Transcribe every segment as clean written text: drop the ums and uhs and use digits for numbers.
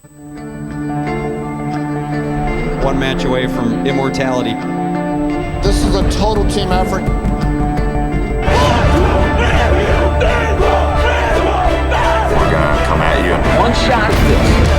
One match away from immortality. This is a total team effort. We're gonna come at you. One shot at this.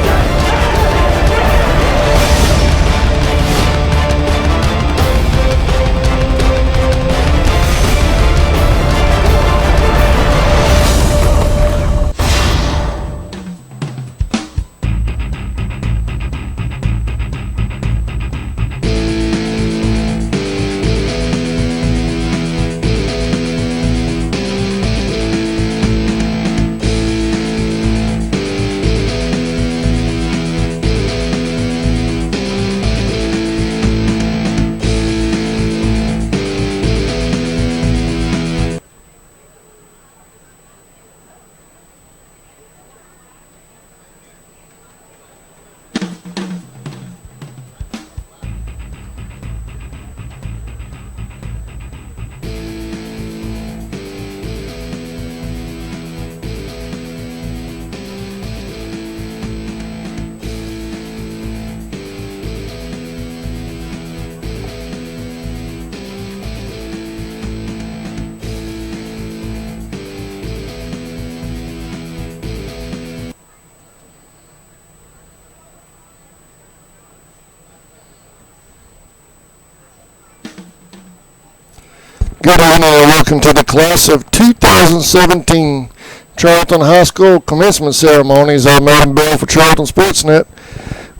Good evening and welcome to the class of 2017 Charlton High School commencement ceremonies. I'm Adam Bell for Charlton Sportsnet.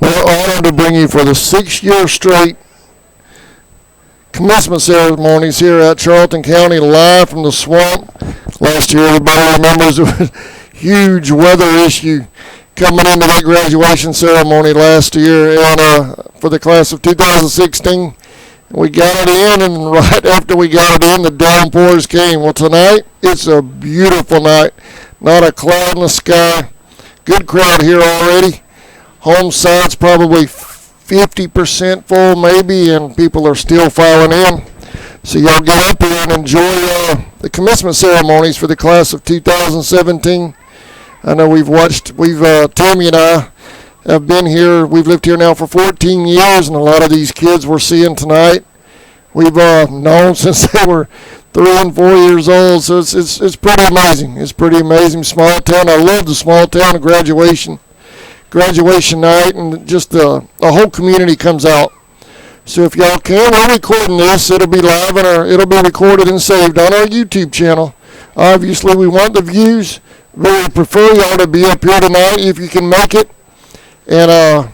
We're honored to bring you for the 6th year straight commencement ceremonies here at Charlton County, live from the swamp. Last year, everybody remembers it was a huge weather issue coming into that graduation ceremony last year, and for the class of 2016. We got it in, and right after we got it in, the downpours came. Well, tonight, it's a beautiful night. Not a cloud in the sky. Good crowd here already. Home side's probably 50% full maybe, and people are still filing in. So y'all get up here and enjoy the commencement ceremonies for the class of 2017. I know Tammy and I have been here. We've lived here now for 14 years, and a lot of these kids we're seeing tonight, we've known since they were 3 and 4 years old. So it's pretty amazing. It's pretty amazing. Small town. I love the small town graduation night, and just the whole community comes out. So if y'all can, we're recording this. It'll be live it'll be recorded and saved on our YouTube channel. Obviously, we want the views. Really prefer y'all to be up here tonight if you can make it, and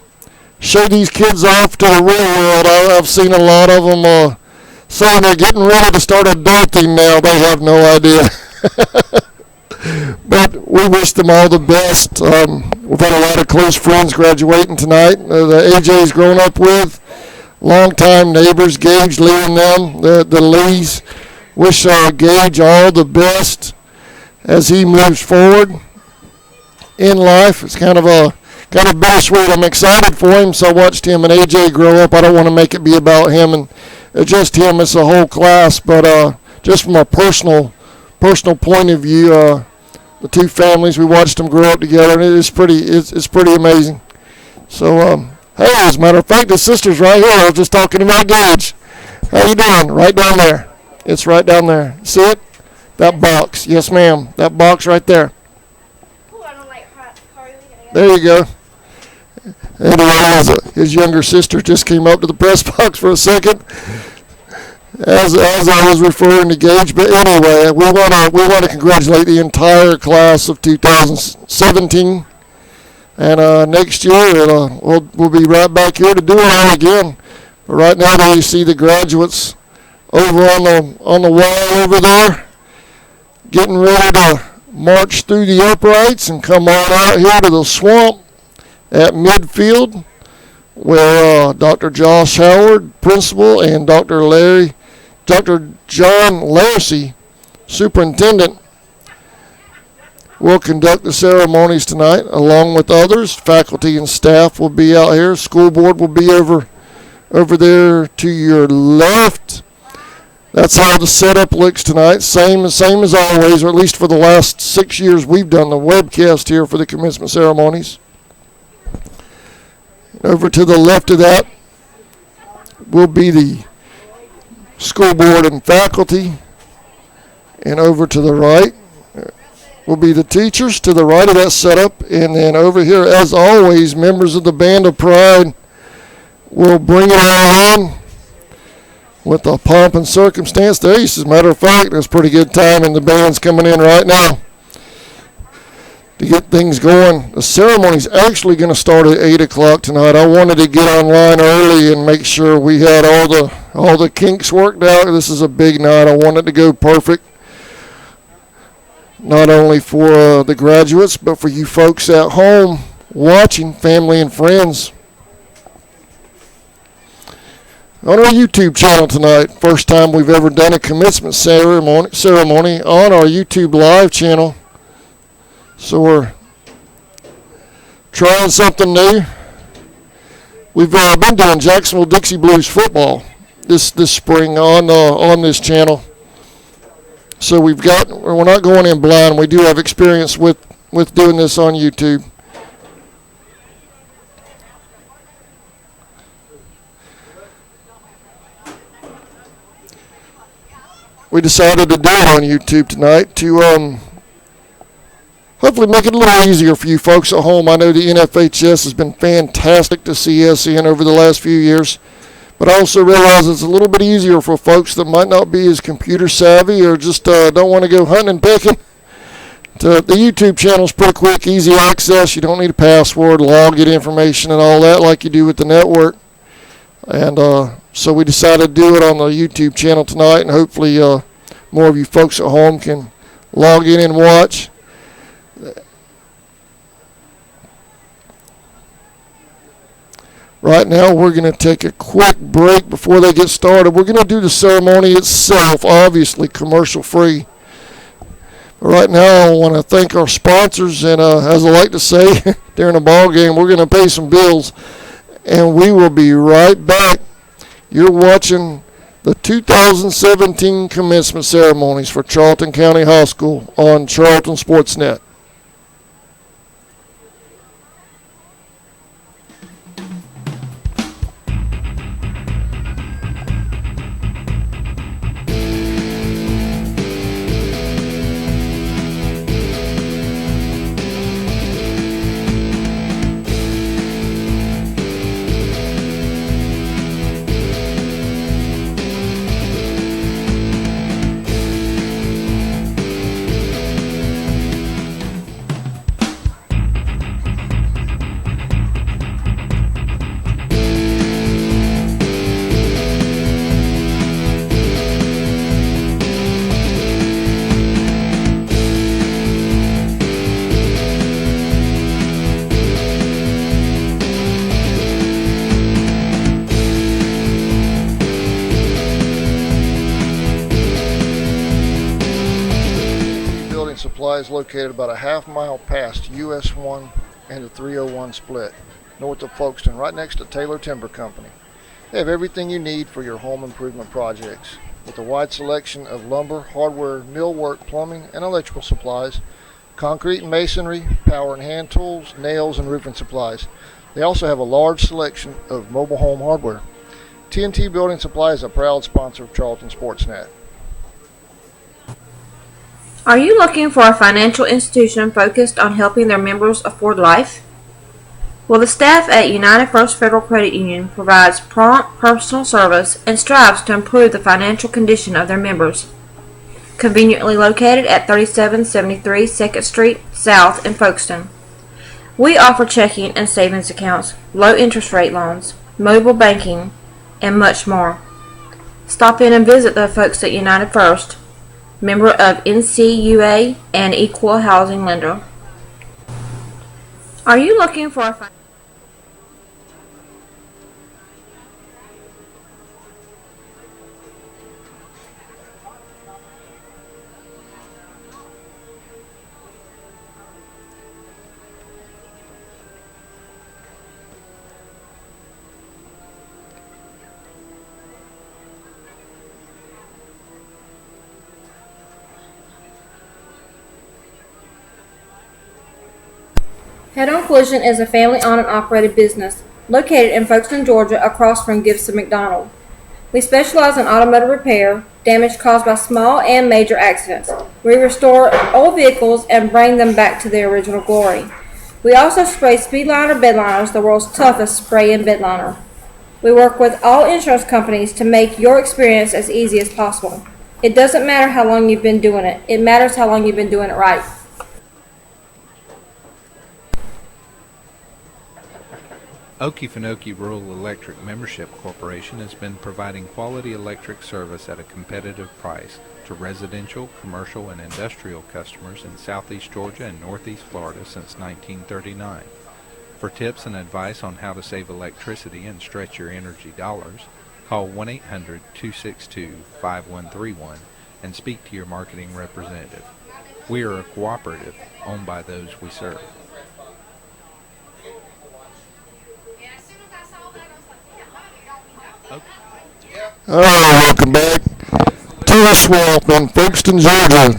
show these kids off to the real world. I've seen a lot of them saying they're getting ready to start adulting now. They have no idea. But we wish them all the best. We've had a lot of close friends graduating tonight. The AJ's grown up with, longtime neighbors, Gage, Lee, and them, the Lees. Wish Gage all the best as he moves forward in life. It's kind of bittersweet. I'm excited for him. So I watched him and AJ grow up. I don't want to make it be about him and just him. It's a whole class, but just from a personal point of view, the two families, we watched them grow up together, and it's pretty amazing. So hey, as a matter of fact, the sister's right here. I was just talking about Gage. How you doing? Right down there. It's right down there. See it? That box. Yes, ma'am. That box right there. There you go. And his younger sister just came up to the press box for a second, as I was referring to Gage. But anyway, we want to congratulate the entire class of 2017, and next year we'll be right back here to do it all again. But right now, you see the graduates over on the wall over there, getting ready to march through the uprights and come on out here to the swamp at midfield, where Dr. Josh Howard, principal, and Dr. John Larsey, superintendent, will conduct the ceremonies tonight, along with others. Faculty and staff will be out here. School board will be over there to your left. That's how the setup looks tonight. Same as always, or at least for the last 6 years we've done the webcast here for the commencement ceremonies. Over to the left of that will be the school board and faculty. And over to the right will be the teachers to the right of that setup. And then over here, as always, members of the Band of Pride will bring it all in with the pomp and circumstance. There, as a matter of fact, there's pretty good time, and the band's coming in right now to get things going. The ceremony's actually going to start at 8 o'clock tonight. I wanted to get online early and make sure we had all the kinks worked out. This is a big night. I want it to go perfect, not only for the graduates, but for you folks at home watching, family and friends. On our YouTube channel tonight, first time we've ever done a commencement ceremony on our YouTube live channel. So we're trying something new. We've been doing Jacksonville Dixie Blues football this spring on this channel. So we're not going in blind. We do have experience with doing this on YouTube. We decided to do it on YouTube tonight to hopefully make it a little easier for you folks at home. I know the NFHS has been fantastic to see us in over the last few years, but I also realize it's a little bit easier for folks that might not be as computer savvy or just don't want to go hunting and picking. The YouTube channel is pretty quick, easy access. You don't need a password, login information, and all that like you do with the network. And so we decided to do it on the YouTube channel tonight, and hopefully more of you folks at home can log in and watch. Right now we're going to take a quick break before they get started. We're going to do the ceremony itself, obviously commercial free. But right now I want to thank our sponsors, and as I like to say during a ball game, we're going to pay some bills, and we will be right back. You're watching the 2017 commencement ceremonies for Charlton County High School on Charlton Sportsnet. Supplies located about a half mile past US 1 and the 301 split, north of Folkestone, right next to Taylor Timber Company. They have everything you need for your home improvement projects, with a wide selection of lumber, hardware, millwork, plumbing, and electrical supplies, concrete and masonry, power and hand tools, nails, and roofing supplies. They also have a large selection of mobile home hardware. TNT Building Supply is a proud sponsor of Charlton Sportsnet. Are you looking for a financial institution focused on helping their members afford life? Well, the staff at United First Federal Credit Union provides prompt personal service and strives to improve the financial condition of their members. Conveniently located at 3773 2nd Street South in Folkestone. We offer checking and savings accounts, low interest rate loans, mobile banking, and much more. Stop in and visit the folks at United First, member of NCUA and equal housing lender. Are you looking for a Head-On Collision is a family-owned and operated business located in Folkestone, Georgia, across from Gibson McDonald. We specialize in automotive repair, damage caused by small and major accidents. We restore old vehicles and bring them back to their original glory. We also spray Speedliner bed liners, the world's toughest spray and bed liner. We work with all insurance companies to make your experience as easy as possible. It doesn't matter how long you've been doing it. It matters how long you've been doing it right. Okefenokee Rural Electric Membership Corporation has been providing quality electric service at a competitive price to residential, commercial, and industrial customers in southeast Georgia and northeast Florida since 1939. For tips and advice on how to save electricity and stretch your energy dollars, call 1-800-262-5131 and speak to your marketing representative. We are a cooperative owned by those we serve. All right, welcome back to the swamp in Folkestone, Georgia.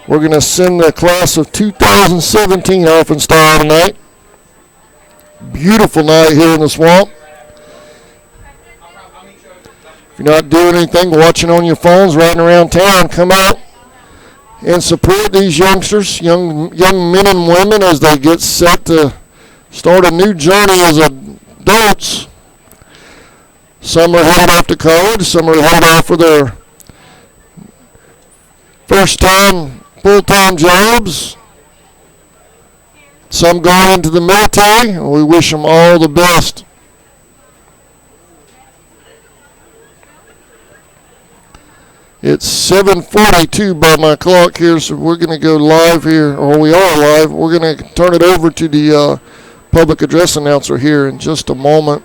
We're going to send the class of 2017 off in style tonight. Beautiful night here in the swamp. If you're not doing anything, watching on your phones, riding around town, come out and support these youngsters, young men and women as they get set to start a new journey as adults. Some are headed off to college, some are headed off for their first-time full-time jobs. Some going into the military, and we wish them all the best. It's 7:42 by my clock here, so we're going to go live here, or we are live. We're going to turn it over to the public address announcer here in just a moment.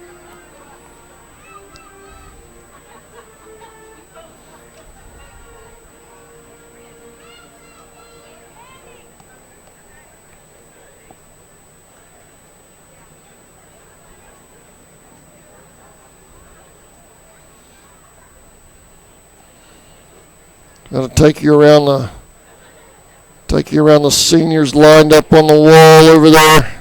Gonna take you around the seniors lined up on the wall over there.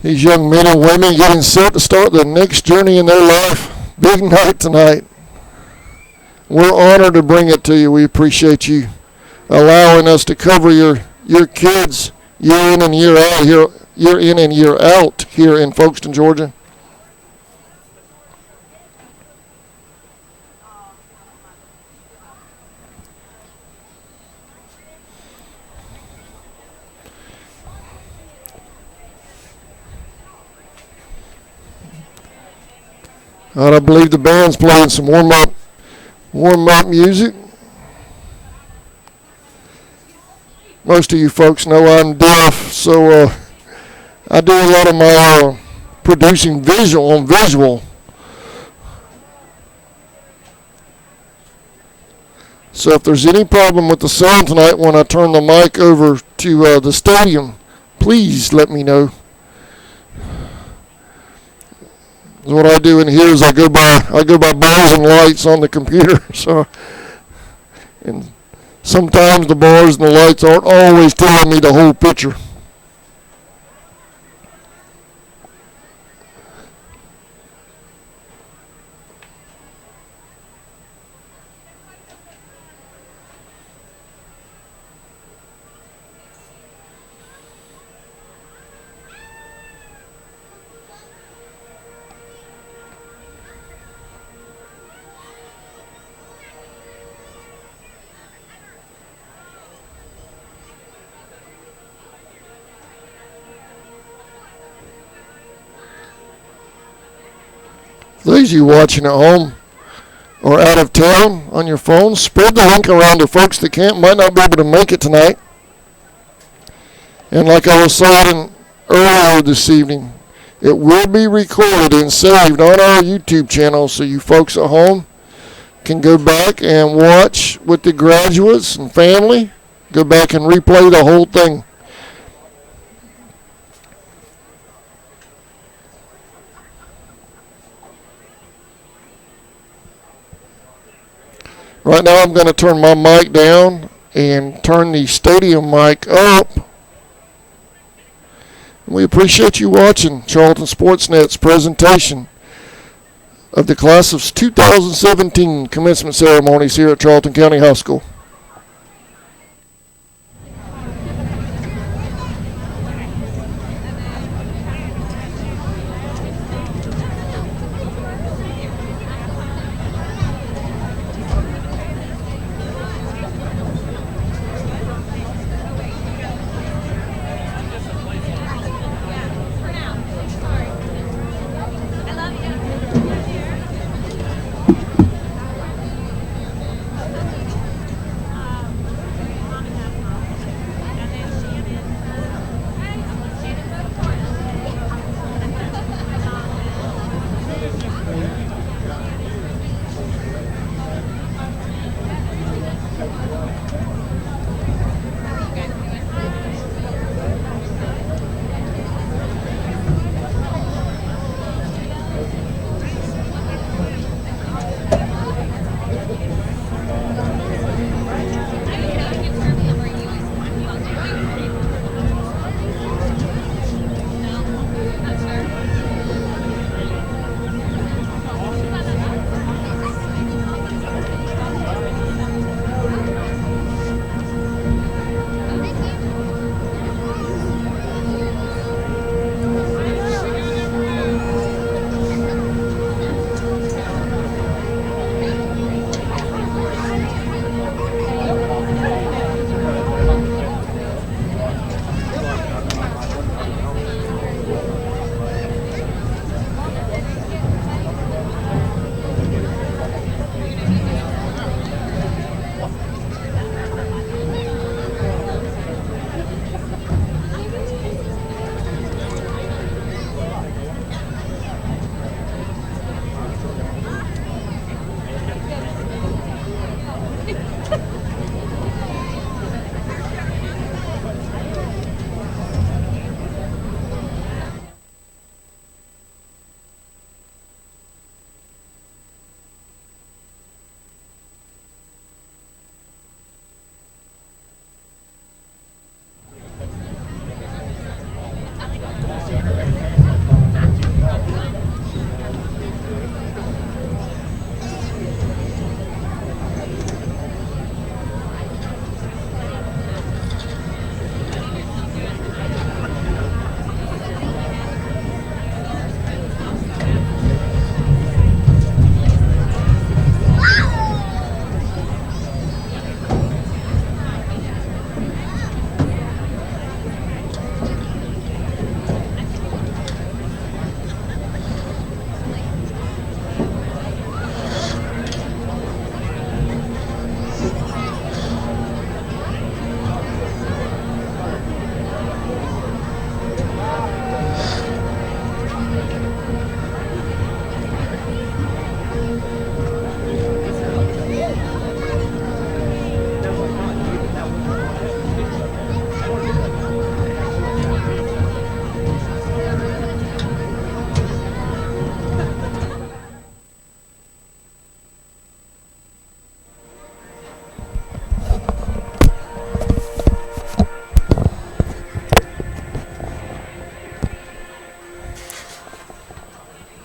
These young men and women getting set to start the next journey in their life. Big night tonight. We're honored to bring it to you. We appreciate you allowing us to cover your kids year in and year out here in Folkestone, Georgia. I believe the band's playing some warm-up music. Most of you folks know I'm deaf, so I do a lot of my producing visual. So if there's any problem with the sound tonight when I turn the mic over to the stadium, please let me know. What I do in here is I go by bars and lights on the computer. So, and sometimes the bars and the lights aren't always telling me the whole picture. Those of you watching at home or out of town on your phone, spread the link around to folks that might not be able to make it tonight. And like I was saying earlier this evening, It will be recorded and saved on our YouTube channel, so you folks at home can go back and watch with the graduates and family. Go back and replay the whole thing. Right now I'm going to turn my mic down and turn the stadium mic up. We appreciate you watching Charlton Sportsnet's presentation of the class of 2017 commencement ceremonies here at Charlton County High School.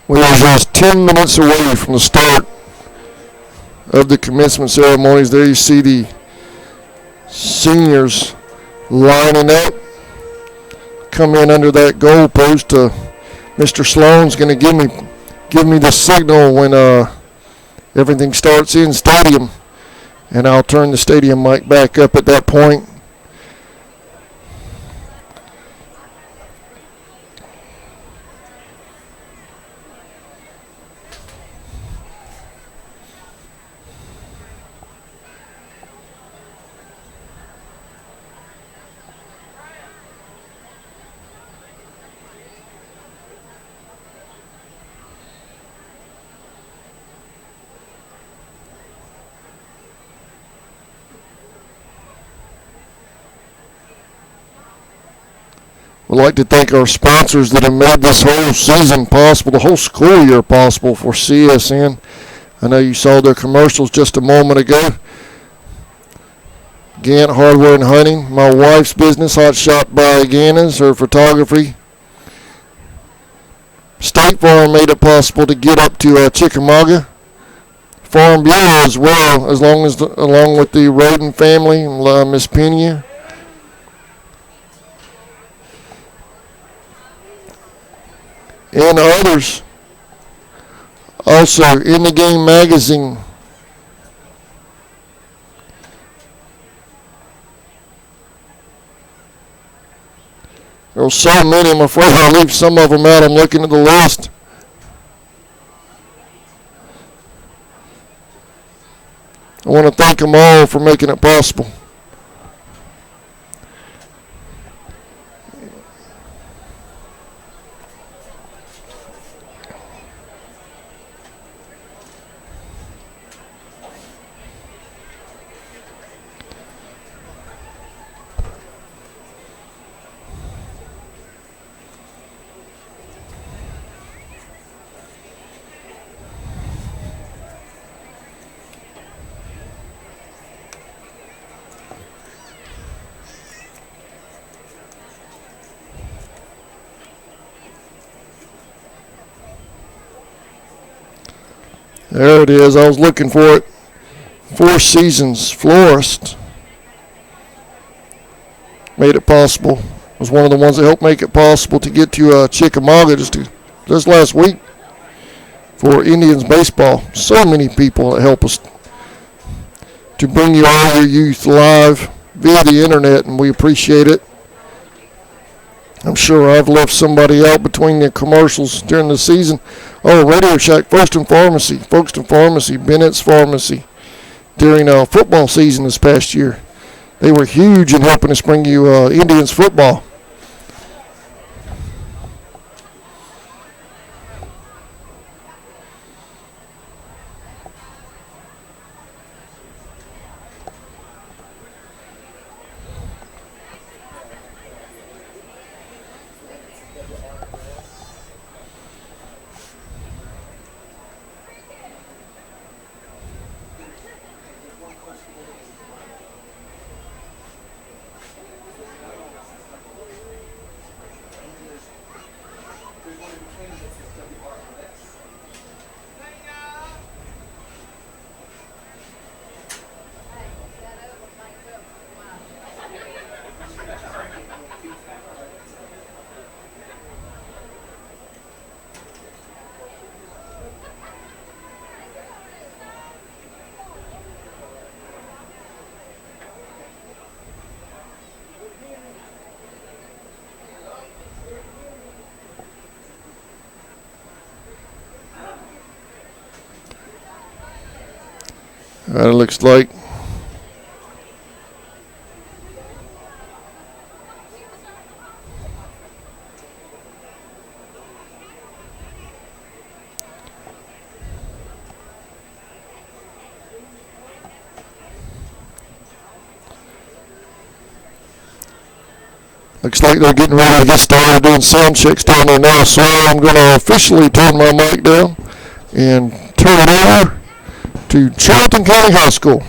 We are just 10 minutes away from the start of the commencement ceremonies. There you see the seniors lining up, come in under that goal post. Mr. Sloan's going to give me the signal when everything starts in stadium, and I'll turn the stadium mic back up at that point. We'd like to thank our sponsors that have made this whole season possible, the whole school year possible for CSN. I know you saw their commercials just a moment ago. Gant Hardware and Hunting, my wife's business, Hot Shot by Ganna's, her photography. State Farm made it possible to get up to Chickamauga. Farm Bureau as well, along with the Roden family, Miss Pena. And others. Also, In the Game magazine. There were so many, I'm afraid I'll leave some of them out. I'm looking at the list. I want to thank them all for making it possible. There it is. I was looking for it. Four Seasons Florist made it possible. Was one of the ones that helped make it possible to get to Chickamauga just last week for Indians baseball. So many people that help us to bring you all your youth live via the internet, and we appreciate it. I'm sure I've left somebody out between the commercials during the season. Oh, Radio Shack, Folkestone Pharmacy, Bennett's Pharmacy during football season this past year. They were huge in helping us bring you Indians football. It looks like they're getting ready to get started doing sound checks down there now, so I'm going to officially turn my mic down and turn it over to Charlton County High School.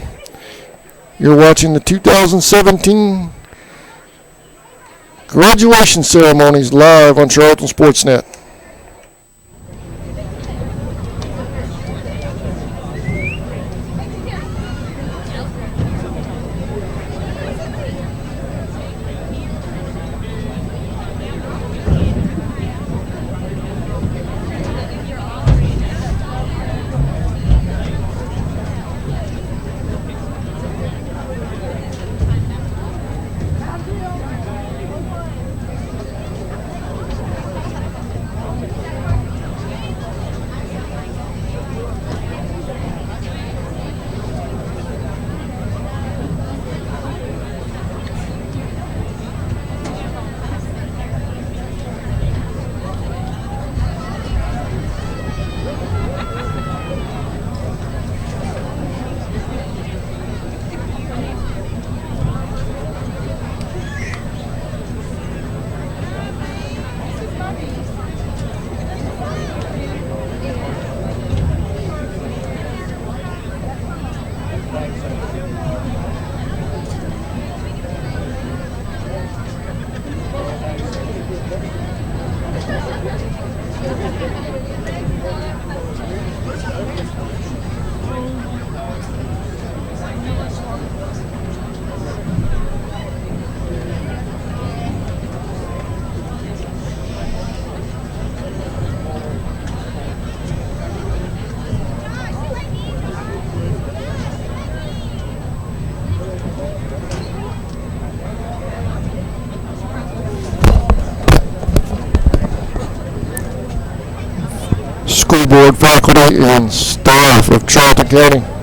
You're watching the 2017 graduation ceremonies live on Charlton Sportsnet. school board, faculty, and staff of Charlton County.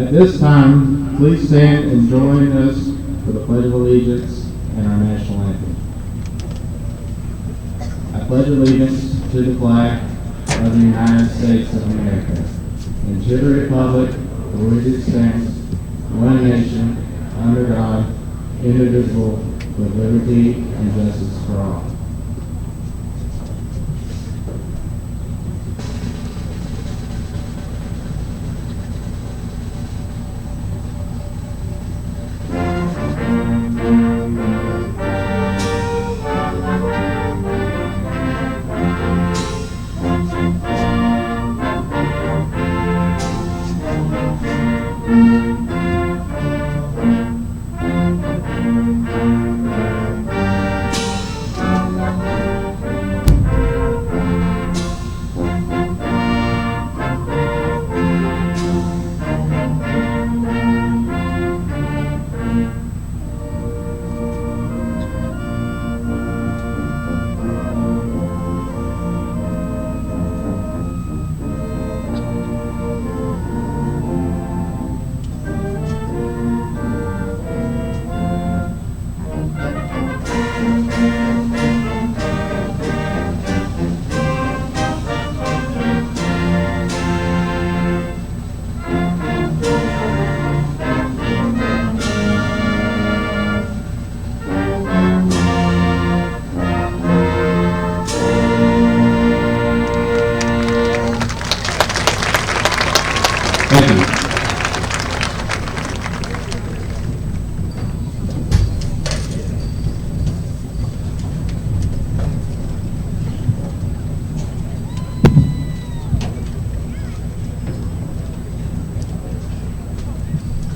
At this time, please stand and join us for the Pledge of Allegiance and our national anthem. I pledge allegiance to the flag of the United States of America and to the republic for which it stands, one nation, under God, indivisible, with liberty and justice for all. Thank you.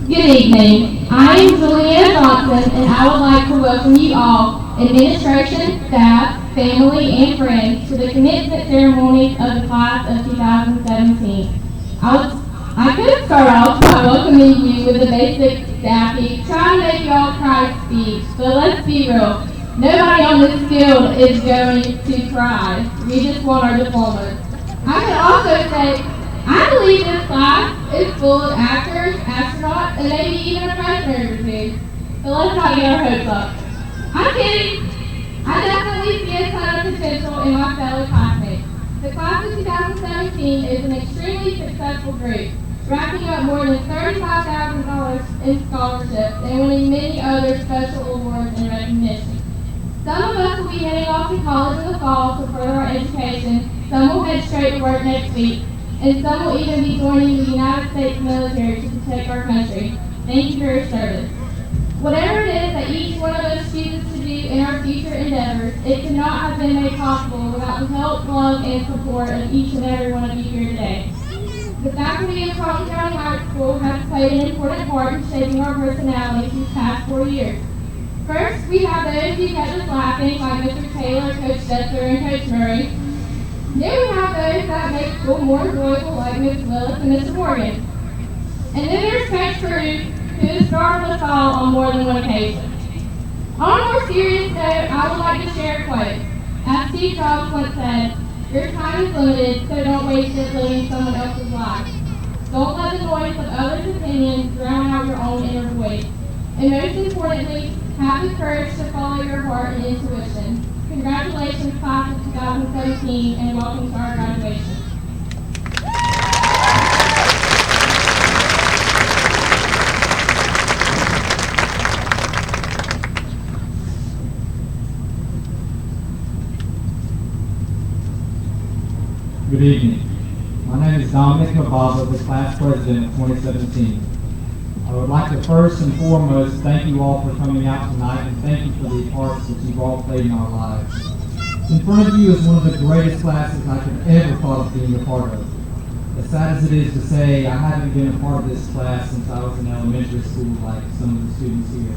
Good evening. I am Julianne Johnson, and I would like to welcome you all, administration, staff, family, and friends, to the commencement ceremonies of the class of 2017. I could start off by welcoming you with a basic staffy, try to make you all cry speech, but let's be real. Nobody on this field is going to cry. We just want our diplomas. I could also say, I believe this class is full of actors, astronauts, and maybe even a president or two. But let's not get our hopes up. I'm kidding. I definitely see a ton of potential in my fellow classmates. The class of 2017 is an extremely successful group, racking up more than $35,000 in scholarships and winning many other special awards and recognition. Some of us will be heading off to college in the fall to further our education, some will head straight to work next week, and some will even be joining the United States military to protect our country. Thank you for your service. Whatever it is that each one of us chooses to do in our future endeavors, it could not have been made possible without the help, love, and support of each and every one of you here today. The faculty of Charlton County High School has played an important part in shaping our personalities these past 4 years. First, we have those who kept us laughing, like Mr. Taylor, Coach Setzer, and Coach Murray. Then we have those that make school more enjoyable, like Ms. Willis and Mr. Morgan. And then there's Coach Cruz, who has startled us all on more than one occasion. On a more serious note, I would like to share a quote. As Steve Jobs once said, your time is limited, so don't waste it living someone else's life. Don't let the noise of others' opinions drown out your own inner voice. And most importantly, have the courage to follow your heart and intuition. Congratulations, class of 2017, and welcome to our graduation. Good evening. My name is Dominic Mababa, the class president of 2017. I would like to first and foremost thank you all for coming out tonight and thank you for the parts that you've all played in our lives. In front of you is one of the greatest classes I could ever thought of being a part of. As sad as it is to say, I haven't been a part of this class since I was in elementary school like some of the students here.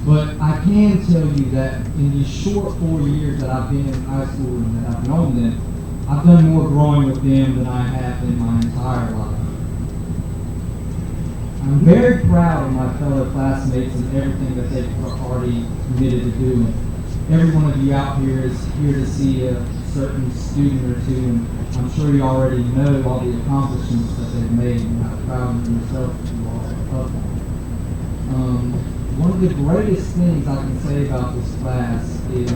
But I can tell you that in these short 4 years that I've been in high school and that I've known them, I've done more growing with them than I have in my entire life. I'm very proud of my fellow classmates and everything that they've already committed to doing. Every one of you out here is here to see a certain student or two, and I'm sure you already know all the accomplishments that they've made and how proud of yourself you are. of them. One of the greatest things I can say about this class is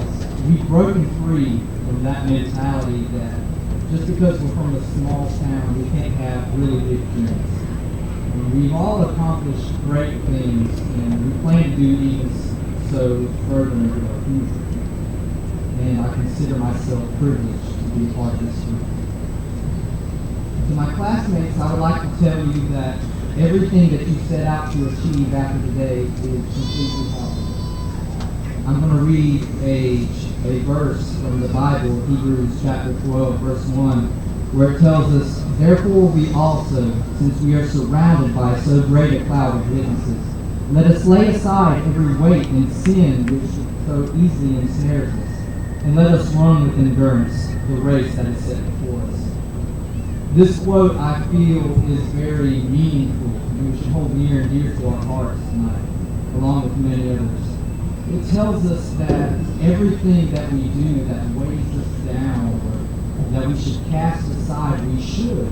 we've broken free from that mentality that just because we're from a small town, we can't have really big dreams. We've all accomplished great things, and we plan to do even so further into our future. And I consider myself privileged to be a part of this group. To my classmates, I would like to tell you that everything that you set out to achieve after today is completely possible. I'm going to read a verse from the Bible, Hebrews chapter 12, verse 1, where it tells us, "Therefore we also, since we are surrounded by so great a cloud of witnesses, let us lay aside every weight and sin which so easily ensnares us, and let us run with endurance the race that is set before us." This quote, I feel, is very meaningful, and we should hold near and dear to our hearts tonight, along with many others. It tells us that everything that we do that weighs us down, or that we should cast aside, we should,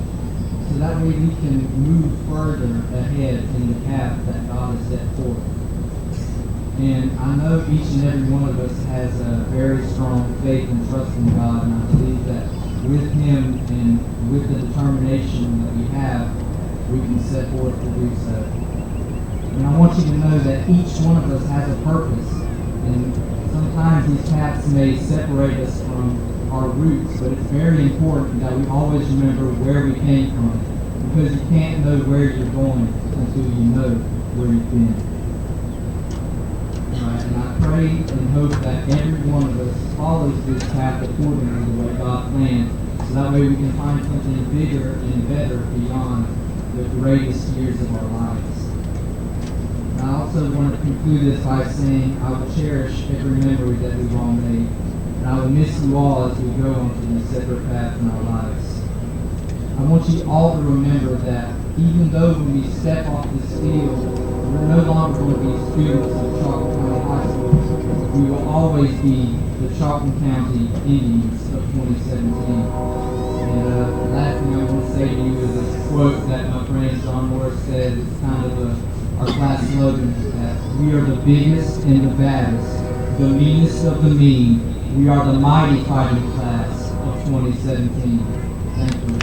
so that way we can move further ahead in the path that God has set forth. And I know each and every one of us has a very strong faith and trust in God, and I believe that with Him and with the determination that we have, we can set forth to do so. And I want you to know that each one of us has a purpose, and sometimes these paths may separate us from our roots, but it's very important that we always remember where we came from, because you can't know where you're going until you know where you've been. Right, and I pray and hope that every one of us follows this path according to the way God planned, so that way we can find something bigger and better beyond the greatest years of our lives. And I also want to conclude this by saying I will cherish every memory that we've all made, and I will miss you all as we go on to these separate paths in our lives. I want you all to remember that even though when we step off this field, we're no longer going to be students of Charlton County High School. We will always be the Charlton County Indians of 2017. And the last thing I want to say to you is a quote that my friend John Morris said. It's kind of our class slogan, that we are the biggest and the baddest, the meanest of the mean. We are the mighty fighting class of 2017. Thank you.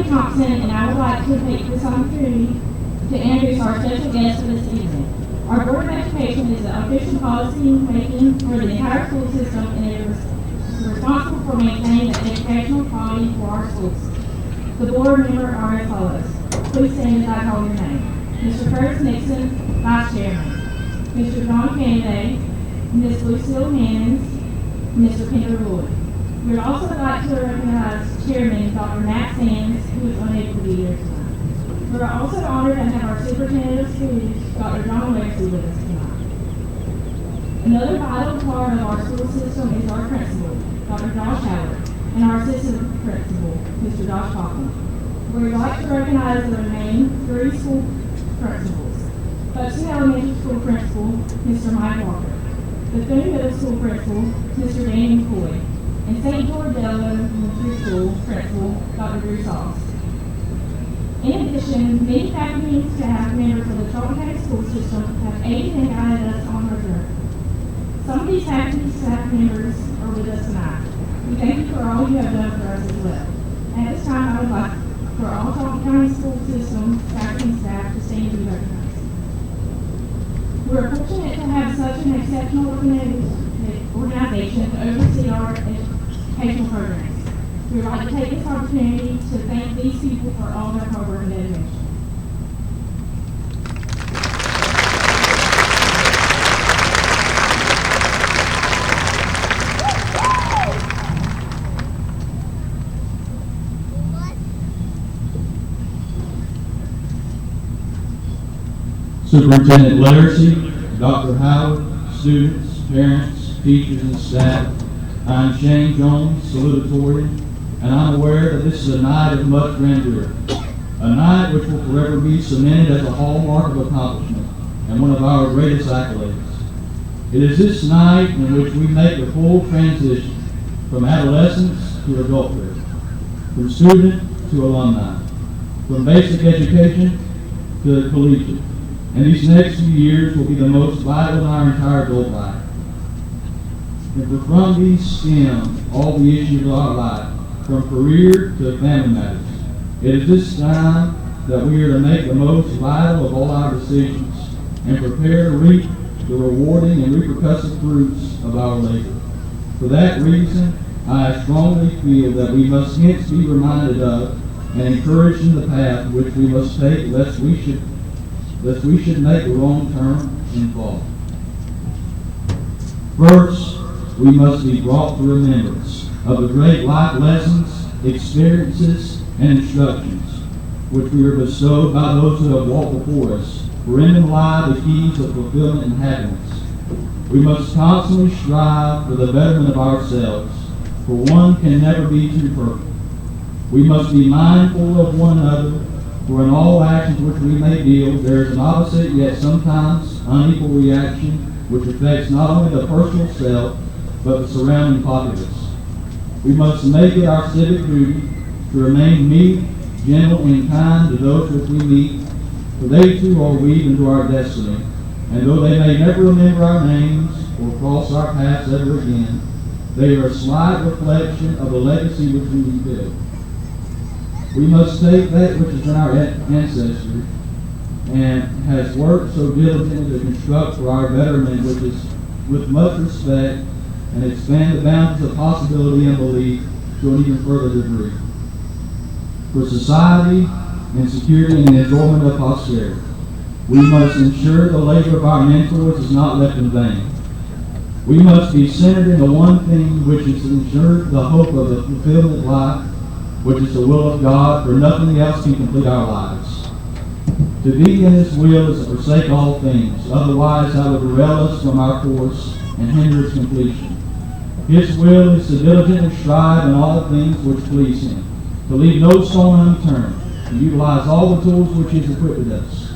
Thompson, and I would like to take this opportunity to introduce our special guest for this evening. Our Board of Education is the official policy making for the entire school system, and it is responsible for maintaining the educational quality for our schools. The board members are as follows. Please stand as I call your name. Mr. Curtis Nixon, Vice Chairman. Mr. John Kennedy, Ms. Lucille Mannins, Mr. Kendra Lloyd. We would also like to recognize Chairman Dr. Matt Sands, who is unable to be here tonight. We are also honored to have our Superintendent of Schools, Dr. John Lexley, with us tonight. Another vital part of our school system is our principal, Dr. Josh Howard, and our assistant principal, Mr. Josh Coughlin. We would like to recognize the remaining 3 school principals. Buxton Elementary School Principal, Mr. Mike Walker. Bethune Middle School Principal, Mr. Danny McCoy. And St. George Elementary School Principal, Dr. Drew Sauce. In addition, many faculty and staff members of the Charlton County School System have aided and guided us on our journey. Some of these faculty and staff members are with us tonight. We thank you for all you have done for us as well. At this time, I would like for all Charlton County School System faculty and staff to stand and be recognized. We are fortunate to have such an exceptional organization to oversee our educational programs. We would like to take this opportunity to thank these people for all their hard work and dedication. Superintendent Literacy, Dr. Howard, students, parents, teachers, and staff, I'm Shane Jones, salutatorian, and I'm aware that this is a night of much grandeur, a night which will forever be cemented as a hallmark of accomplishment. and one of our greatest accolades. It is this night in which we make the full transition from adolescence to adulthood, from student to alumni, from basic education to collegiate. And these next few years will be the most vital in our entire adult life. And from these stem all the issues of our life, from career to family matters. It is this time that we are to make the most vital of all our decisions and prepare to reap the rewarding and repercussive fruits of our labor. For that reason, I strongly feel that we must hence be reminded of and encouraged in the path which we must take lest we should make the wrong turn and fall. First, we must be brought to remembrance of the great life lessons, experiences, and instructions which we are bestowed by those who have walked before us, for in them lie the keys of fulfillment and happiness. We must constantly strive for the betterment of ourselves, for one can never be too perfect. We must be mindful of one another, for in all actions which we may deal, there is an opposite yet sometimes unequal reaction which affects not only the personal self, but the surrounding populace. We must make it our civic duty to remain meek, gentle, and kind to those which we meet, for they too are weaved into our destiny, and though they may never remember our names or cross our paths ever again, they are a slight reflection of the legacy which we build. We must take that which is in our ancestry and has worked so diligently to construct for our betterment, which is with much respect, and expand the boundaries of possibility and belief to an even further degree. For society and security and the enjoyment of posterity, we must ensure the labor of our mentors is not left in vain. We must be centered in the one thing which is to ensure the hope of a fulfillment life, which is the will of God, for nothing else can complete our lives. To be in His will is to forsake all things, otherwise I would derail us from our course and hinder its completion. His will is to diligently strive in all things which please Him, to leave no stone unturned, to utilize all the tools which He has equipped us,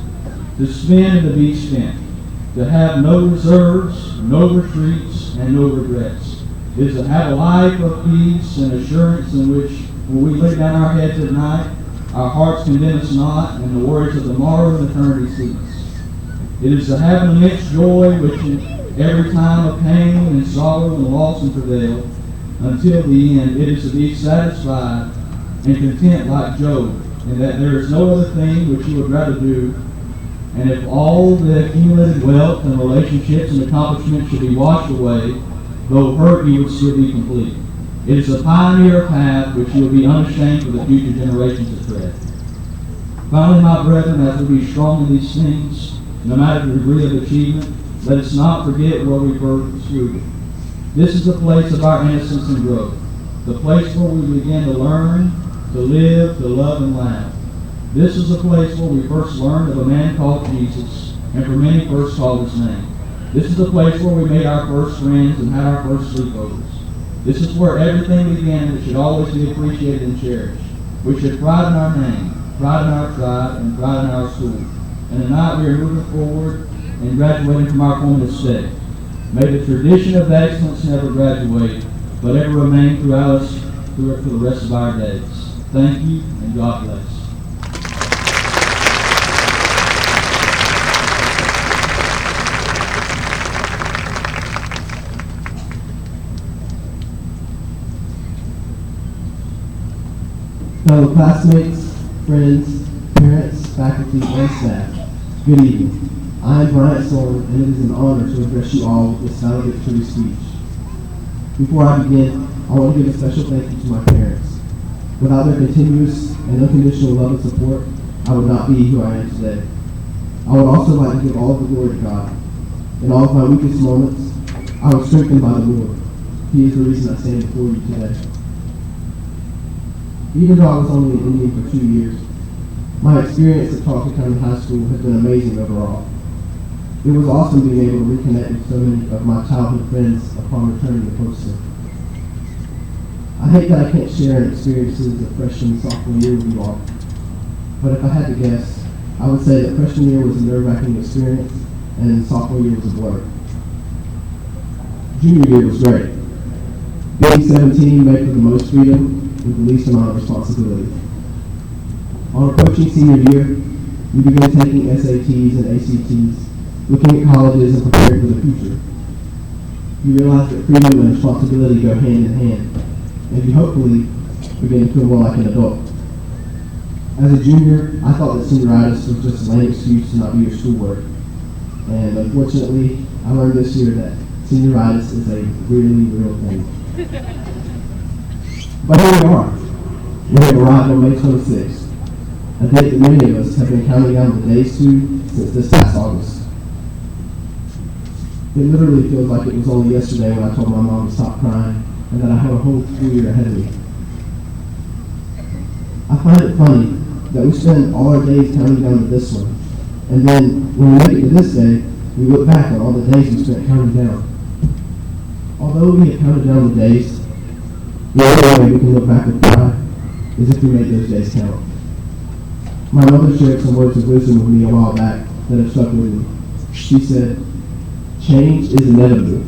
to spend and to be spent, to have no reserves, no retreats, and no regrets. It is to have a life of peace and assurance in which, when we lay down our heads at night, our hearts condemn us not, and the worries of tomorrow and eternity cease. It is to have an immense joy which in every time of pain and sorrow and loss and travail, until the end, it is to be satisfied and content like Job, and that there is no other thing which He would rather do. And if all the accumulated wealth and relationships and accomplishments should be washed away, though hurt, He would still be complete. It is a pioneer path which He will be unashamed for the future generations to tread. Finally, my brethren, as we be strong in these things, no matter the degree of achievement, let us not forget where we first rooted. This is the place of our innocence and growth, the place where we begin to learn, to live, to love, and laugh. This is the place where we first learned of a man called Jesus, and for many first called His name. This is the place where we made our first friends and had our first sleepovers. This is where everything began that should always be appreciated and cherished. We should pride in our name, pride in our tribe, and pride in our school. And tonight we are moving forward and graduating from our formative state. May the tradition of excellence never graduate, but ever remain throughout us for the rest of our days. Thank you, and God bless. Fellow classmates, friends, parents, faculty, and staff, good evening. I am Bryant Sorn, and it is an honor to address you all with this valedictory speech. Before I begin, I want to give a special thank you to my parents. Without their continuous and unconditional love and support, I would not be who I am today. I would also like to give all of the glory to God. In all of my weakest moments, I was strengthened by the Lord. He is the reason I stand before you today. Even though I was only in Indian for 2 years, my experience at Charlton County High School has been amazing overall. It was awesome being able to reconnect with so many of my childhood friends upon returning to Poston. I hate that I can't share experiences of freshman and sophomore year with you all, but if I had to guess, I would say that freshman year was a nerve-wracking experience, and sophomore year was a blur. Junior year was great. Being 17 made for the most freedom with the least amount of responsibility. On approaching senior year, we began taking SATs and ACTs, looking at colleges and preparing for the future. You realize that freedom and responsibility go hand in hand, and you hopefully begin to feel more like an adult. As a junior, I thought that senioritis was just a lame excuse to not do your schoolwork. And unfortunately, I learned this year that senioritis is a really real thing. But here we are. We have arrived on May 26th, a date that many of us have been counting down the days to since this past August. It literally feels like it was only yesterday when I told my mom to stop crying and that I had a whole school year ahead of me. I find it funny that we spend all our days counting down to this one, and then when we make it to this day, we look back on all the days we spent counting down. Although we have counted down the days, the only way we can look back with pride is if we make those days count. My mother shared some words of wisdom with me a while back that have stuck with me. She said, "Change is inevitable,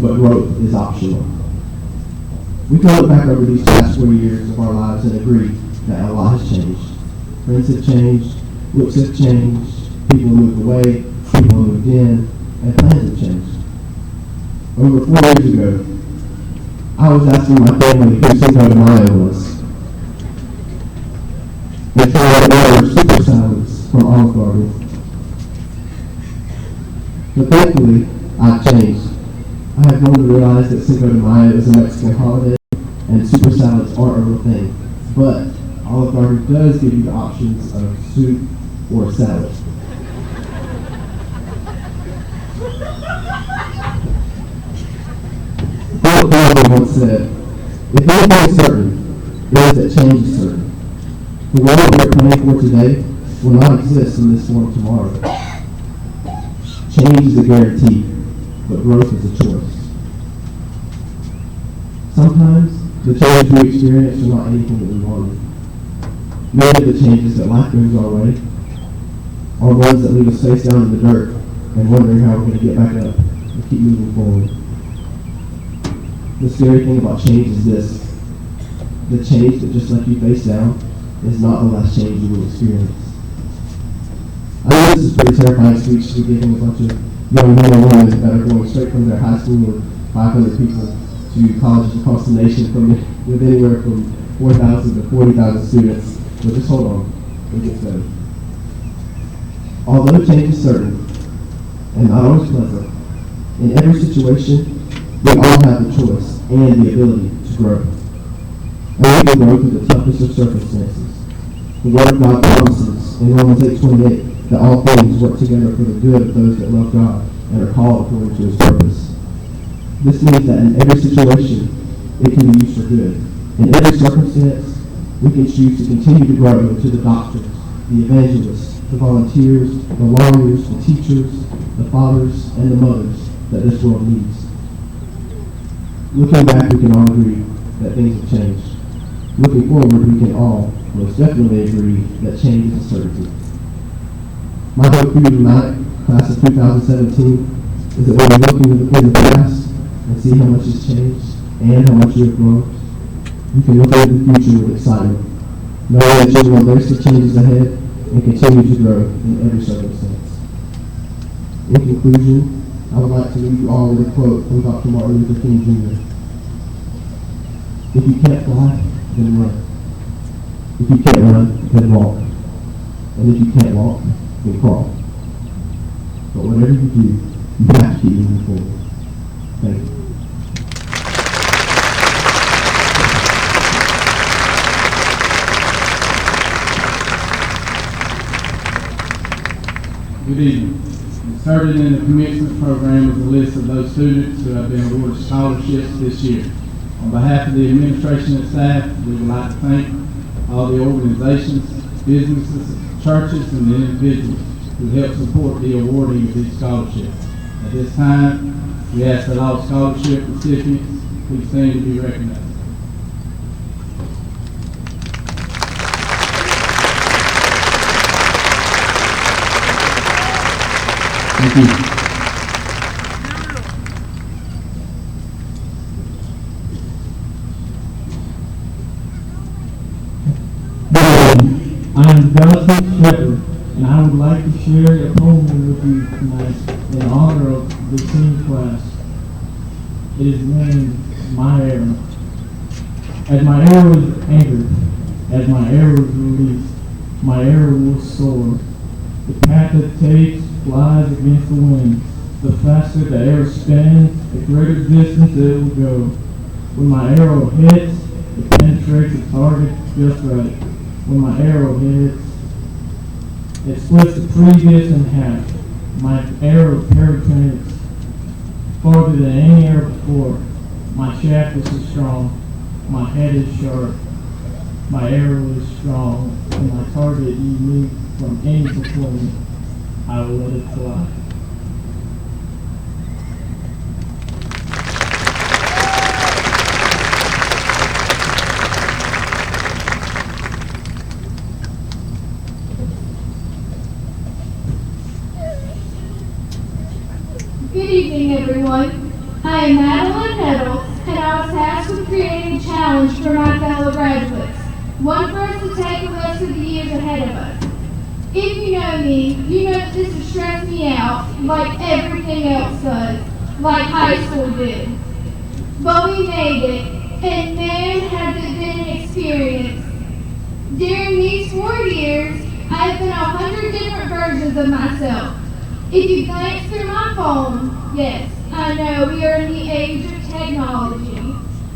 but growth is optional." We can look back over these past 4 years of our lives and agree that a lot has changed. Friends have changed, looks have changed, people have moved away, people have moved in, and plans have changed. Over 4 years ago, I was asking my family who Cinco de Mayo was. They found out they were super salads from Olive Garden. But thankfully, I've changed. I have grown to realize that Cinco de Mayo is a Mexican holiday and super salads aren't a real thing. But Olive Garden does give you the options of soup or salad. Philip Darwin once said, "If anything is certain, it is that change is certain. The world we are praying for today will not exist in this form tomorrow. Change is a guarantee, but growth is a choice." Sometimes the changes we experience are not anything that we wanted. Many of the changes that life brings our way are ones that leave us face down in the dirt and wondering how we're going to get back up and keep moving forward. The scary thing about change is this: the change that just left you face down is not the last change you will experience. I know this is a pretty terrifying speech to be giving a bunch of young men and women that are going straight from their high school with 500 people to colleges across the nation with anywhere from 4,000 to 40,000 students. But just hold on, it gets better. Although change is certain and not always pleasant, in every situation, we all have the choice and the ability to grow. And we can grow through the toughest of circumstances. The Word of God promises in Romans 8:28 that all things work together for the good of those that love God and are called according to His purpose. This means that in every situation, it can be used for good. In every circumstance, we can choose to continue to grow into the doctors, the evangelists, the volunteers, the lawyers, the teachers, the fathers, and the mothers that this world needs. Looking back, we can all agree that things have changed. Looking forward, we can all most definitely agree that change is a certainty. My hope for you tonight, class of 2017, is that when you look in the past and see how much has changed and how much you have grown, you can look into the future with excitement, knowing that you will embrace the changes ahead and continue to grow in every circumstance. In conclusion, I would like to leave you all with a quote from Dr. Martin Luther King Jr. "If you can't fly, then run. If you can't run, then walk. And if you can't walk, then crawl. But whatever you do, you have to keep moving forward." Thank you. Good evening. Inserted in the commencement program is a list of those students who have been awarded scholarships this year. On behalf of the administration and staff, we would like to thank all the organizations, businesses, churches, and the individuals who help support the awarding of these scholarships. At this time, we ask that all scholarship recipients please stand to be recognized. Thank you. I am Dustin Shepard, and I would like to share a poem with you tonight in honor of the senior class. It is named My Arrow. As my arrow is anchored, as my arrow is released, my arrow will soar. The path it takes flies against the wind. The faster the arrow spins, the greater distance it will go. When my arrow hits, it penetrates the target just right. When my arrow hits, it splits the previous in half. My arrow penetrates farther than any arrow before. My shaft is so strong. My head is sharp. My arrow is strong. And my target unique from any before me. I will let it fly. Good evening, everyone. I am Madeline Nettles, and I was tasked with creating a challenge for my fellow graduates, one for us to take the rest of the years ahead of us. If you know me, you know that this has stressed me out like everything else does, like high school did. But we made it, and man, has it been an experience. During these 4 years, I have been 100 different versions of myself. If you glance through my phone, yes, I know we are in the age of technology,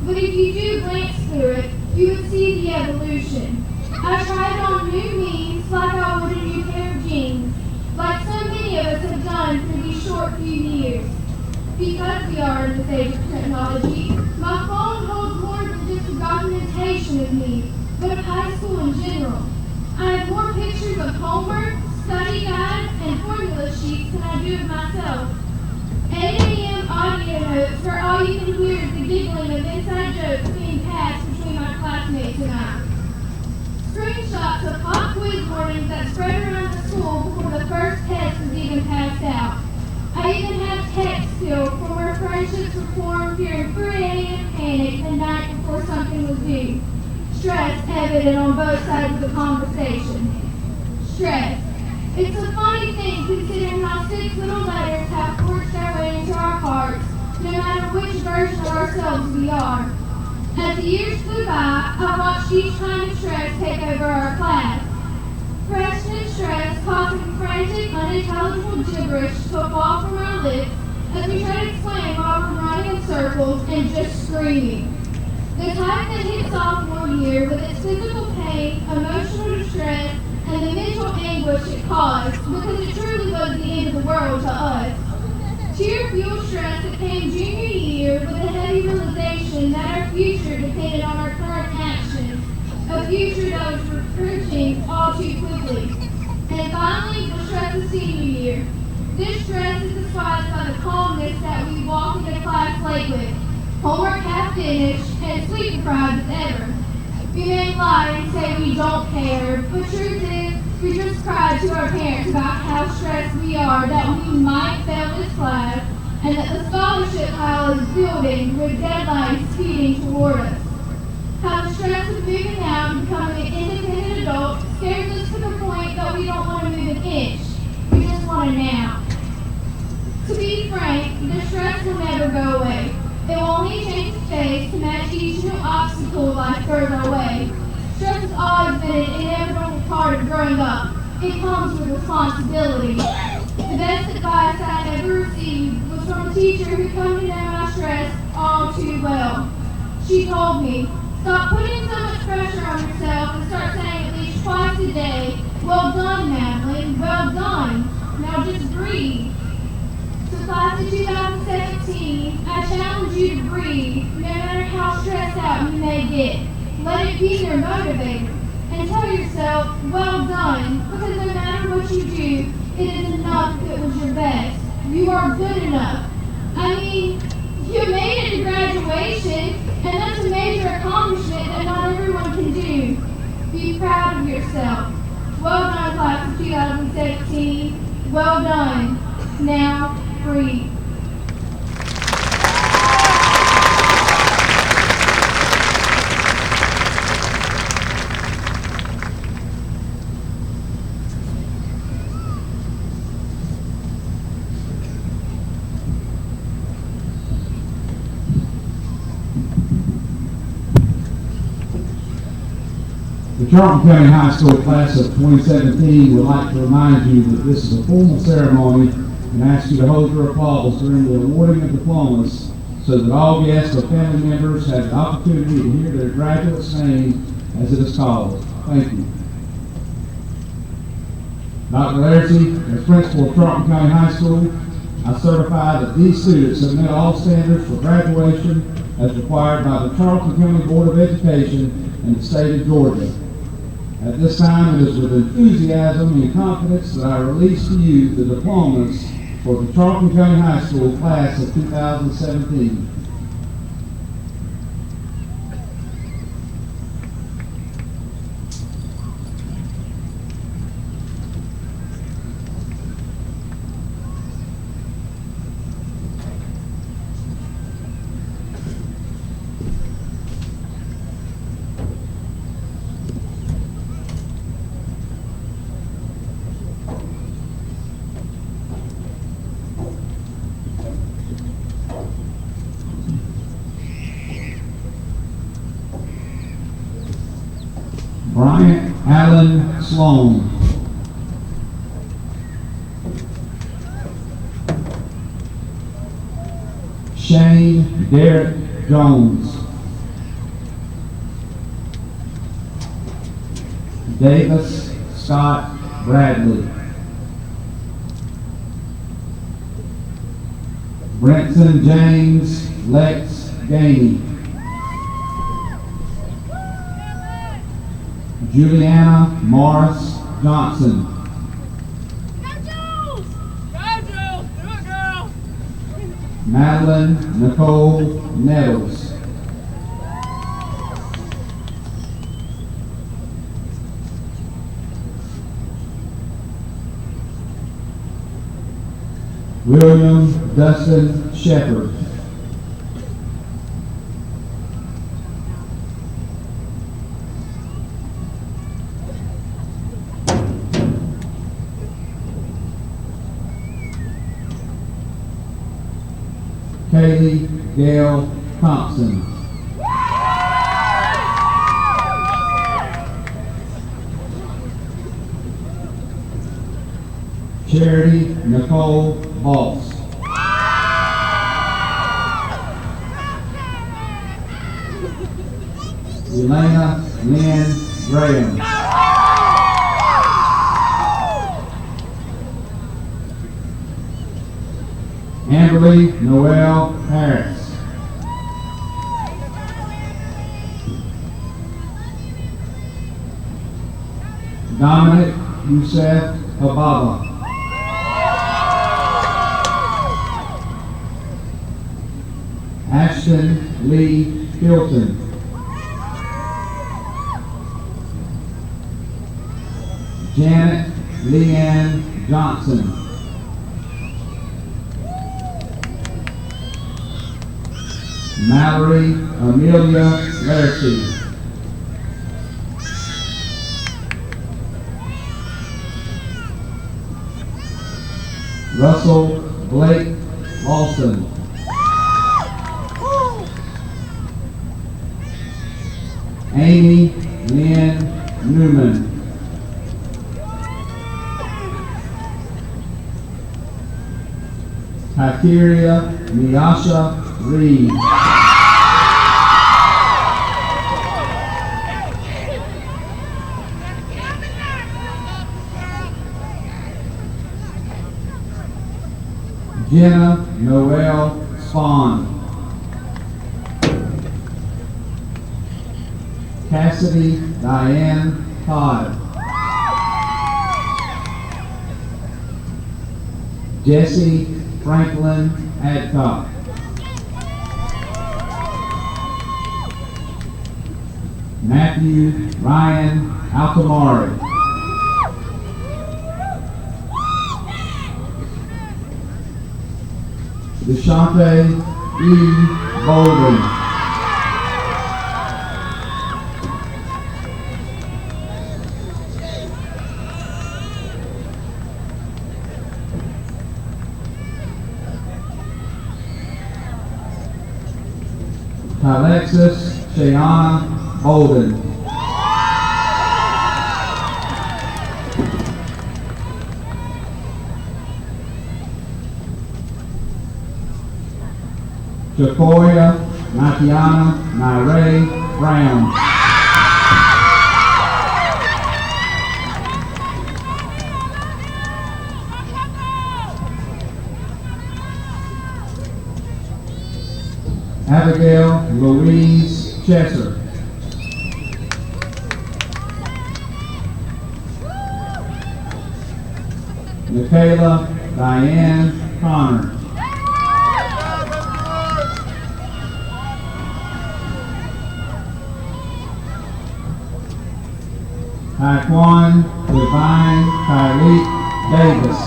but if you do glance through it, you would see the evolution. I tried on new memes like I would a new pair of jeans, like so many of us have done for these short few years. Because we are in this age of technology, my phone holds more than just a documentation of me, but of high school in general. I have more pictures of homework, study guides, and formula sheets than I do of myself. 8 a.m. audio notes where all you can hear is the giggling of inside jokes being passed between my classmates and I. Screenshots of hot quiz warnings that spread around the school before the first test was even passed out. I even have text still from where friendships were formed during 3 a.m. panic the night before something was due. Stress evident on both sides of the conversation. Stress. It's a funny thing considering how 6 little letters have forged their way into our hearts, no matter which version of ourselves we are. As the years flew by, I watched each kind of stress take over our class. Freshman stress causing frantic, unintelligible gibberish to fall from our lips as we try to explain while we're running in circles and just screaming. The type that hits sophomore year with its physical pain, emotional distress, and the mental anguish it caused because it truly was the end of the world to us. Tear fuel stress that came junior year with a heavy realization that our future depended on our current actions, a future that was approaching all too quickly. And finally, the stress of senior year. This stress is disguised by the calmness that we walk into class late with, homework half finished, and sleep deprived as ever. We may lie and say we don't care, but truth is, we just cried to our parents about how stressed we are that we might fail this class, and that the scholarship pile is building with deadlines speeding toward us. How the stress of moving out and becoming an independent adult scares us to the point that we don't want to move an inch. We just want a now. To be frank, the stress will never go away. It will only change its face to match each new obstacle life throws our way. Stress has always been an inevitable part of growing up. It comes with responsibility. The best advice I ever received was from a teacher who come to know my stress all too well. She told me, stop putting so much pressure on yourself and start saying at least twice a day, well done, Madeline, well done. Now just breathe. So class of 2017, I challenge you to breathe, no matter how stressed out you may get. Let it be your motivator. And tell yourself, well done, because no matter what you do, it is enough if it was your best. You are good enough. I mean, you made it to graduation, and that's a major accomplishment that not everyone can do. Be proud of yourself. Well done, class of 2017. Well done. Now, breathe. The Charlton County High School class of 2017 would like to remind you that this is a formal ceremony and ask you to hold your applause during the awarding of diplomas so that all guests or family members have the opportunity to hear their graduate's name as it is called. Thank you. Dr. Lairty, as principal of Charlton County High School, I certify that these students have met all standards for graduation as required by the Charlton County Board of Education and the state of Georgia. At this time, it is with enthusiasm and confidence that I release to you the diplomas for the Charlton County High School class of 2017. Bryant Allen Sloan. Shane Derek Jones. Davis Scott Bradley. Brenton James Lex Gainey. Juliana Morris Johnson. Madeline Nicole Nettles. William Dustin Shepard. Kaylee Gail Thompson. Charity Nicole Boss. Elena Lynn Graham. Amberly Noel Harris. Dominic Youssef Hababa. Ashton Lee Hilton. Janet Leanne Johnson. Mallory Amelia Lairty. Russell Blake Lawson. Amy Lynn Newman. Kykeria Miasha Reed. Jenna Noel Spawn. Cassidy Diane Todd. Jesse Franklin Adcock. Matthew Ryan Altamari. Deshante E. Bolden. Alexis Shayana Bolden. Jacoya Natiana Nyree Brown. Abigail Louise Chesser. Michaela Diane Connor. Taekwon Divine Kylie Davis.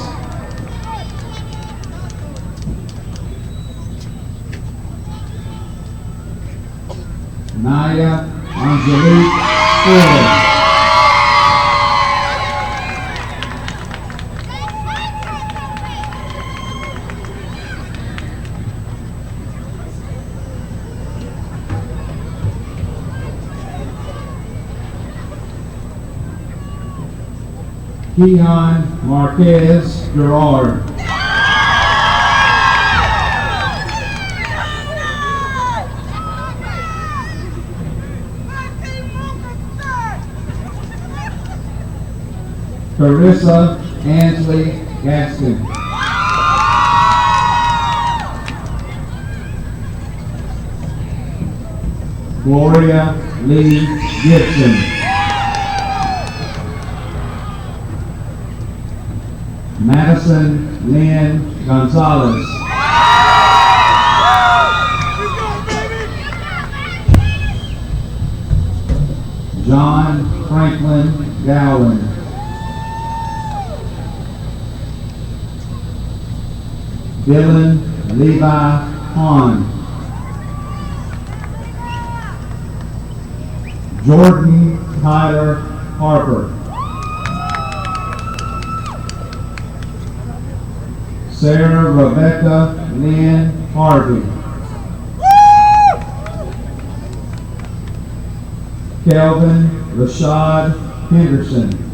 Naya Angelique Fuller. Keon Marquez Gerard. Carissa Ansley Gaston. Gloria Lee Gibson. Madison Lynn Gonzalez. John Franklin Gowan. Dylan Levi Hahn. Jordan Tyler Harper. Sarah Rebecca Lynn Harvey. Kelvin Rashad Henderson.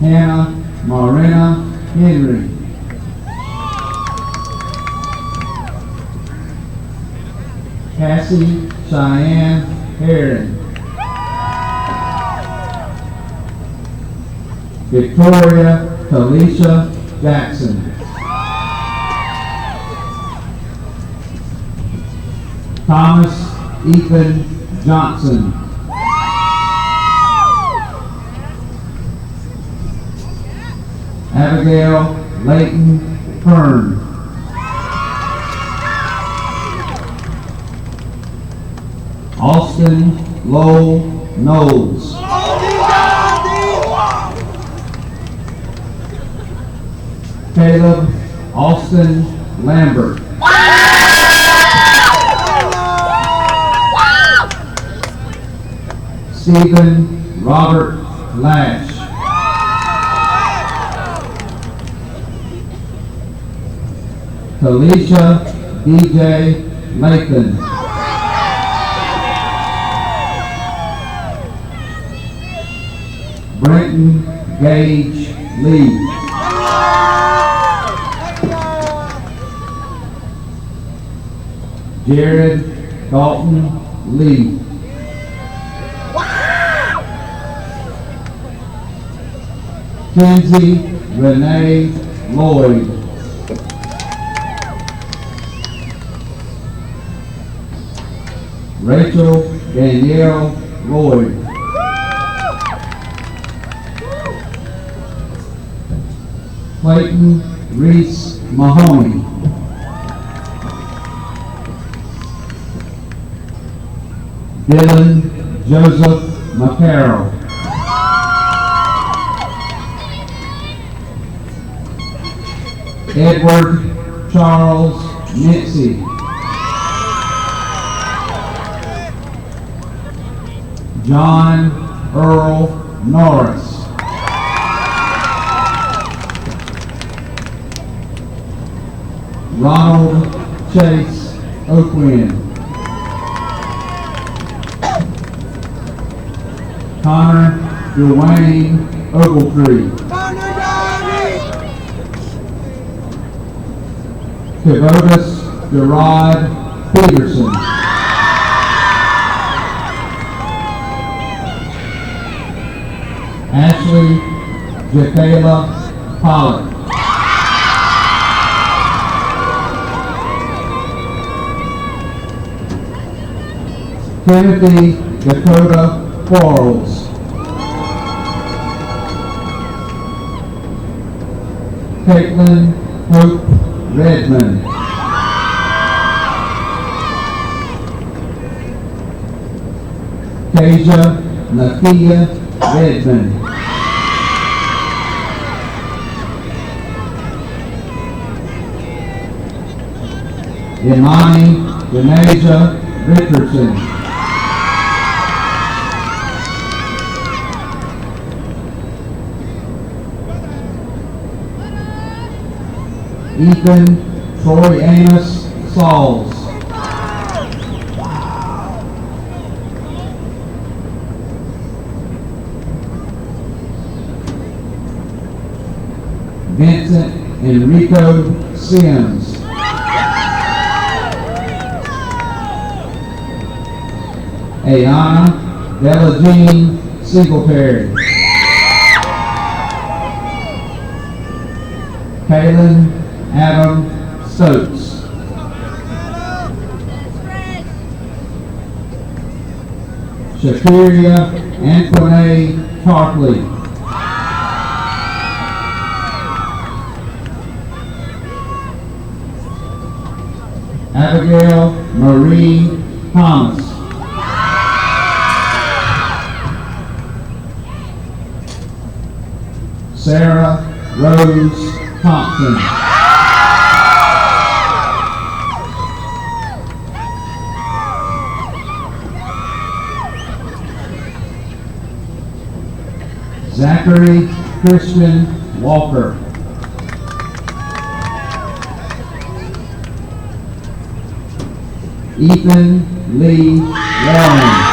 Hannah Marina Henry. Cassie Cheyenne Herring. Victoria Talisha Jackson. Thomas Ethan Johnson. Abigail Layton Kern. Austin Lowell Knowles. Caleb Austin Lambert. Stephen Robert Lash. Talisha DJ Lathan. Brenton Gage Lee. Jared Dalton Lee. Kenzie Renee Lloyd. Rachel Danielle Lloyd. Clayton Reese Mahoney. Dylan Joseph McCarroll. Edward Charles Mitzi. John Earl Norris. Ronald Chase Oakwind. Connor Dwayne Ogletree. Kevotus Gerard Peterson. Ashley Jakayla Pollard. Timothy Dakota Quarles. Caitlin Hope Redmond. Kasia Nakia Redmond. Imani Denasia Richardson. Ethan Troy Amos Sauls. Vincent Enrico Sims. Ayana Delagene Singletary. Kaylin Adam Stokes. Shakiria Antoine Tarpley. Abigail Marie Thomas. Sarah Rose Thompson. Zachary Christian Walker. Ethan Lee Warren.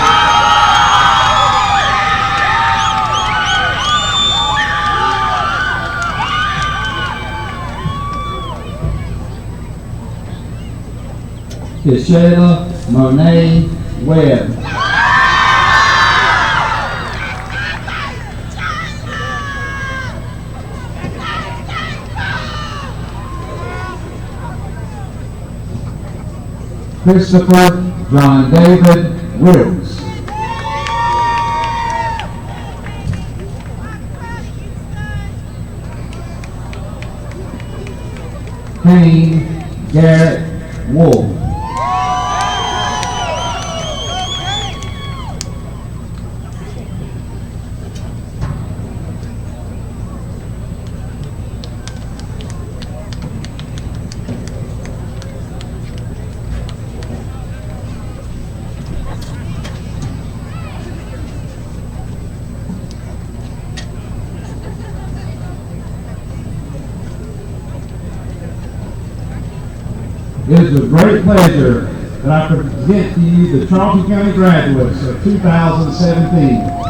Kishayla Monet Webb. Christopher John David Wilkes. Kane Garrett Wolf. It is with great pleasure that I present to you the Charlton County graduates of 2017.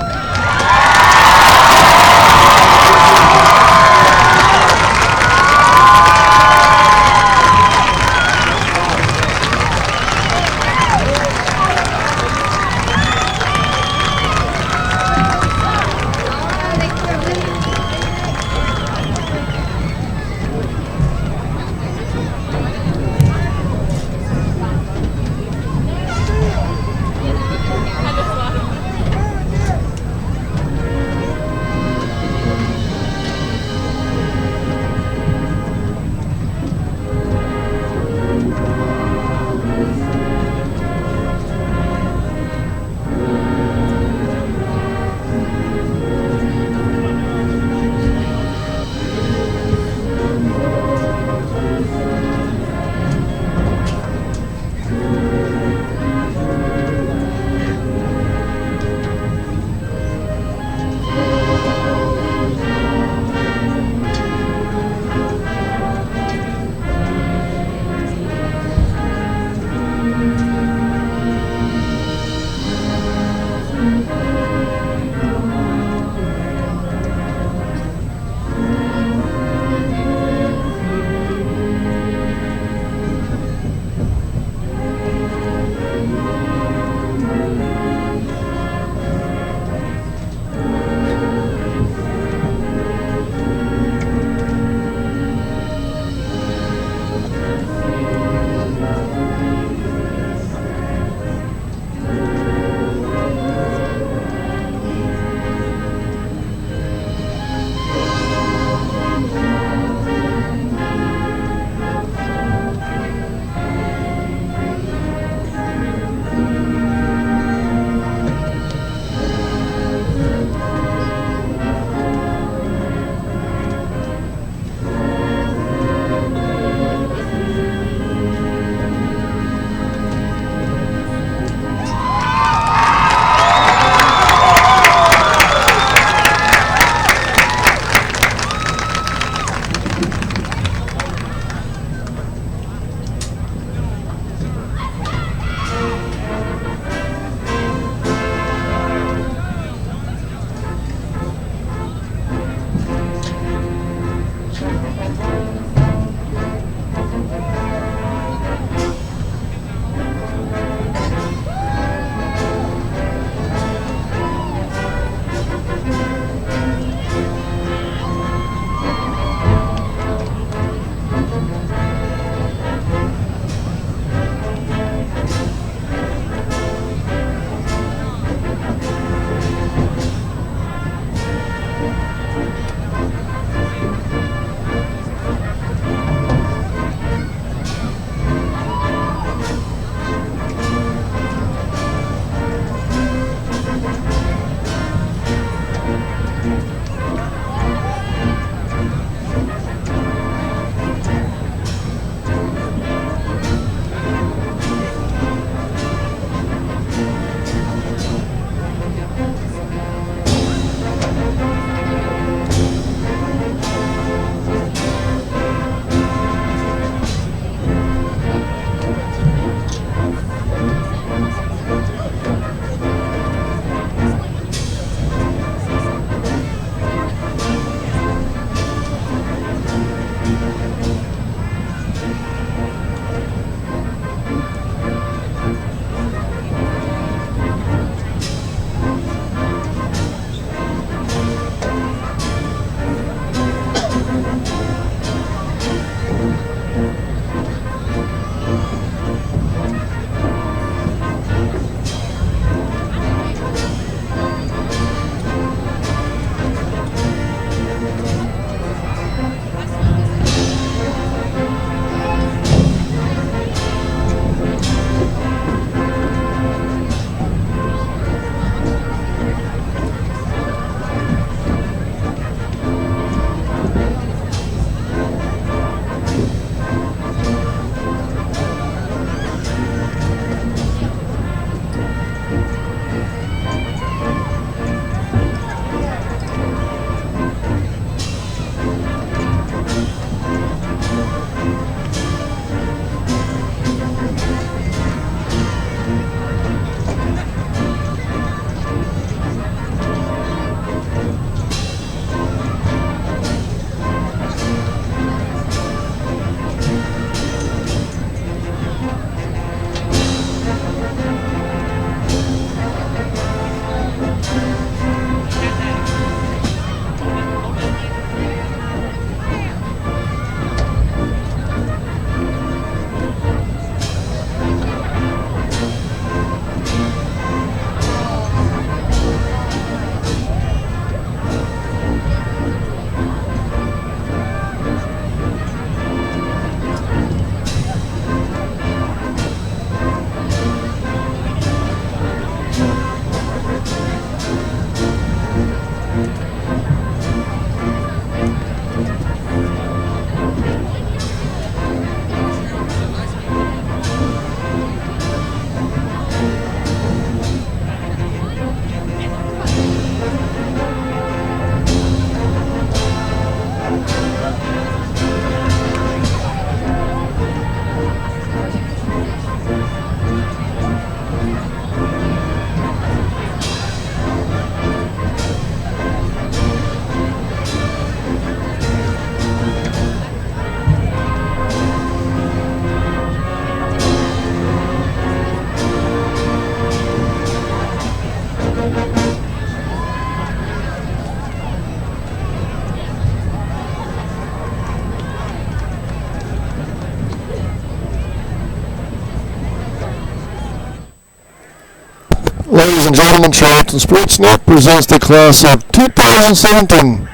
Ladies and gentlemen, Charlton Sportsnet presents the class of 2017.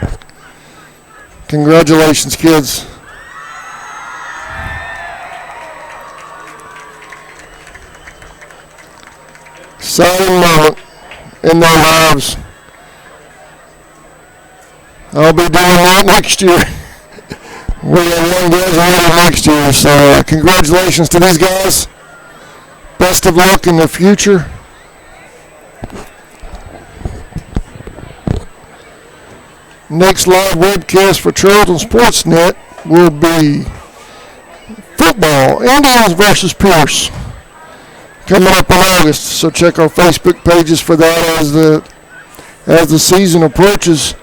Congratulations, kids. Exciting moment in their lives. I'll be doing that next year. We have one graduating next year, so congratulations to these guys. Best of luck in the future. Next live webcast for Charlton Sportsnet will be football, Indians versus Pierce, coming up in August. So check our Facebook pages for that as the season approaches.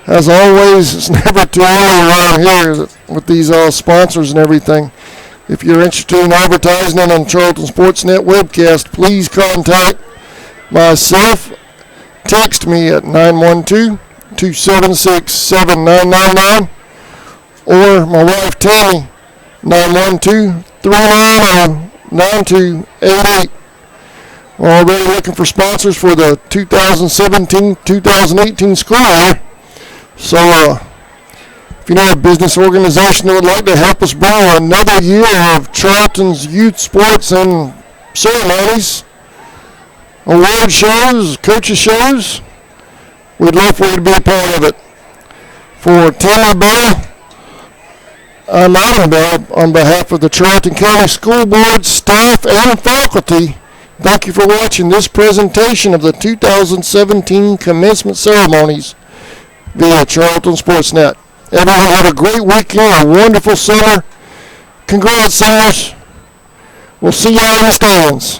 As always, it's never too early around here with these sponsors and everything. If you're interested in advertising on Charlton Sportsnet webcast, please contact myself. Text me at 912-276-7999 or my wife Tammy, 912-390-9288. We're already looking for sponsors for the 2017-2018 school year. So if you know a business organization that would like to help us bring another year of Charlton's youth sports and ceremonies, award shows, coaches shows, we'd love for you to be a part of it. For Tammy Bell, I'm Adam Bell on behalf of the Charlton County School Board, staff, and faculty. Thank you for watching this presentation of the 2017 commencement ceremonies via Charlton Sportsnet. Everyone have a great weekend, a wonderful summer. Congrats, seniors. We'll see you all in the stands.